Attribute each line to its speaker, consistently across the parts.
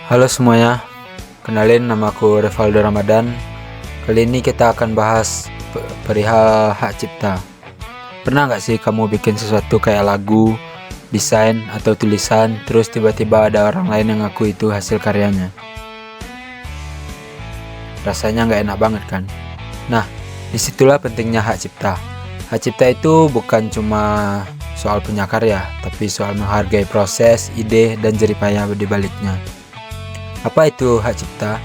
Speaker 1: Halo semuanya, kenalin namaku Revaldo Ramadan. Kali ini kita akan bahas perihal hak cipta. Pernah nggak sih kamu bikin sesuatu kayak lagu, desain, atau tulisan, terus tiba-tiba ada orang lain yang ngaku itu hasil karyanya? Rasanya nggak enak banget kan? Nah, disitulah pentingnya hak cipta. Hak cipta itu bukan cuma soal punya karya, tapi soal menghargai proses, ide, dan jeripaya di baliknya. Apa itu hak cipta?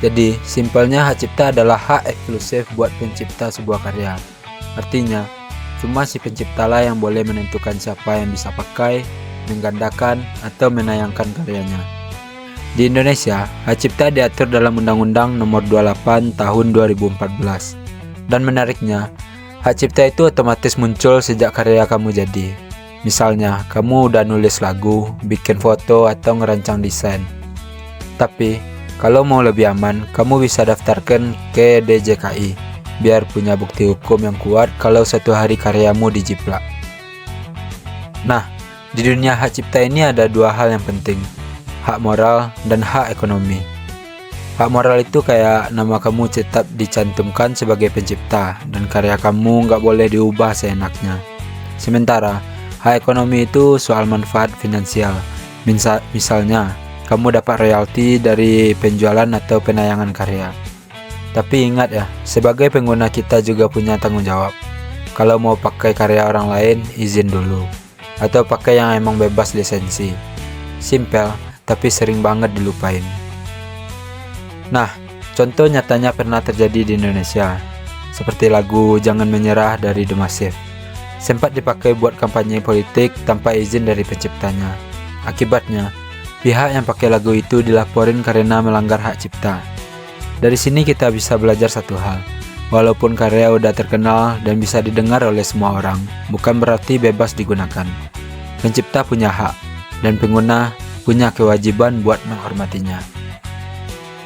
Speaker 1: Jadi, simpelnya hak cipta adalah hak eksklusif buat pencipta sebuah karya. Artinya, cuma si penciptalah yang boleh menentukan siapa yang bisa pakai, menggandakan, atau menayangkan karyanya. Di Indonesia, hak cipta diatur dalam Undang-Undang Nomor 28 Tahun 2014. Dan menariknya, hak cipta itu otomatis muncul sejak karya kamu jadi. Misalnya, kamu udah nulis lagu, bikin foto, atau ngerancang desain. Tapi, kalau mau lebih aman, kamu bisa daftarkan ke DJKI, biar punya bukti hukum yang kuat kalau suatu hari karyamu dijiplak. Nah, di dunia hak cipta ini ada dua hal yang penting, hak moral dan hak ekonomi. Hak moral itu kayak nama kamu tetap dicantumkan sebagai pencipta, dan karya kamu nggak boleh diubah seenaknya. Sementara, hak ekonomi itu soal manfaat finansial. Misalnya, kamu dapat royalti dari penjualan atau penayangan karya. Tapi ingat ya, sebagai pengguna kita juga punya tanggung jawab. Kalau mau pakai karya orang lain, izin dulu. Atau pakai yang emang bebas lisensi. Simpel, tapi sering banget dilupain. Nah, contoh nyatanya pernah terjadi di Indonesia. Seperti lagu Jangan Menyerah dari The Massive. Sempat dipakai buat kampanye politik tanpa izin dari penciptanya. Akibatnya, pihak yang pakai lagu itu dilaporin karena melanggar hak cipta. Dari sini kita bisa belajar satu hal. Walaupun karya udah terkenal dan bisa didengar oleh semua orang, bukan berarti bebas digunakan. Pencipta punya hak, dan pengguna punya kewajiban buat menghormatinya.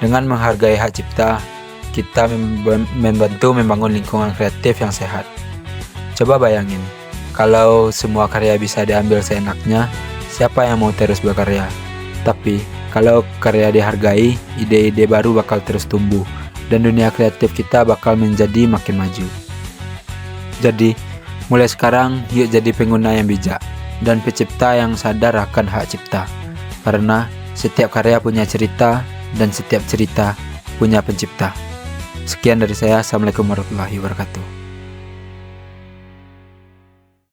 Speaker 1: Dengan menghargai hak cipta, kita membantu membangun lingkungan kreatif yang sehat. Coba bayangin, kalau semua karya bisa diambil seenaknya, siapa yang mau terus berkarya? Tapi, kalau karya dihargai, ide-ide baru bakal terus tumbuh, dan dunia kreatif kita bakal menjadi makin maju. Jadi, mulai sekarang, yuk jadi pengguna yang bijak, dan pencipta yang sadar akan hak cipta. Karena, setiap karya punya cerita, dan setiap cerita punya pencipta. Sekian dari saya, Assalamualaikum warahmatullahi wabarakatuh.